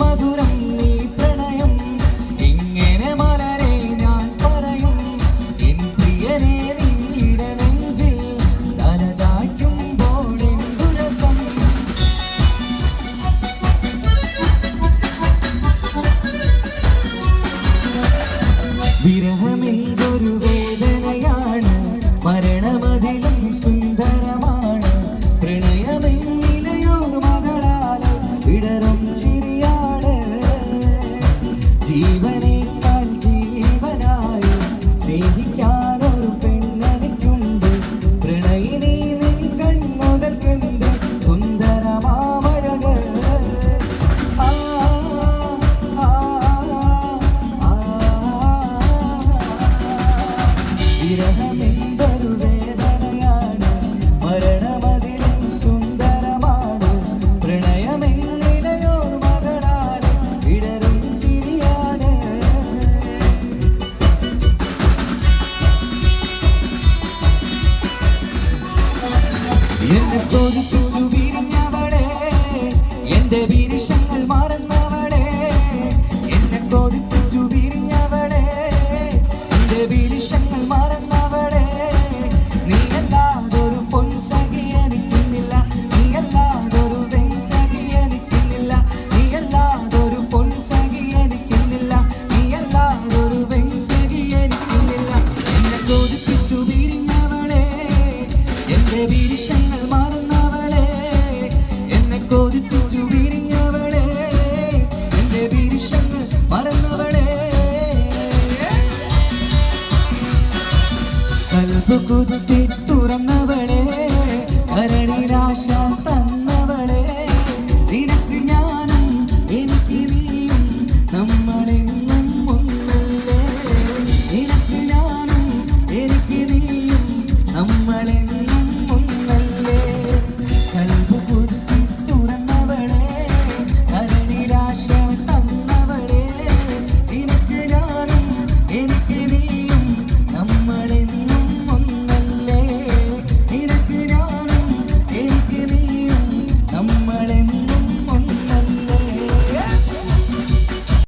മധുരം നീ പ്രണയം ഇങ്ങനെ മലരെ ഞാൻ പറയും എൻ പ്രിയനെ നിന്നിടെ നെഞ്ചിൽ തല ചായ്ക്കുമ്പോൾ എന്തു രസം വിരഹമെന്തൊരു വേദനയാണ് മരണമതിലും സുന്ദരമാണ് പ്രണയമെന്നിലയോർ മകളാല് വിടരും ചിരിയാണ് ജീവനേക്കാൾ ജീവനായി സ്നേഹിക്കാനൊരു പെണ്ണെനിക്കുണ്ട് പ്രണയിനി നിൻ കൺമുതൽ കണ്ട് സുന്ദരമാമഴകൾ വിരഹമെന്തൊരു വേദനയാണ് മരണമതിലും സുന്ദരമാണ് പ്രണയമെന്നിലയോർ മകളാല് വിടരും ചിരിയാണ് എന്നെ കൊതിപ്പിച്ചു പിരിഞ്ഞവളെ എന്റെ വിരിശങ്ങൾ മറന്നവളെ എന്നെ കൊതിപ്പിച്ചു പിരിഞ്ഞവളെ എന്റെ വിരിശങ്ങൾ മറന്നവളെ നീയല്ലാതൊരു പൊൻസഖി എനിക്കുന്നില്ല നീയല്ലാതൊരു വെൺസഖി എനിക്കുന്നില്ല നീയല്ലാതൊരു പൊൻസഖി എനിക്കുന്നില്ല നീയല്ലാതൊരു വെൺസഖി എനിക്കുന്നില്ല എന്നെ കൊതിപ്പിച്ചു പിരിഞ്ഞവളെ എന്റെ വിരിശങ്ങൾ മറന്നവളെ എന്നെ കൊതിപ്പിച്ചു പിരിഞ്ഞവളെ എന്റെ വിരിശങ്ങൾ മറന്നവളെ കൽബ് കുത്തി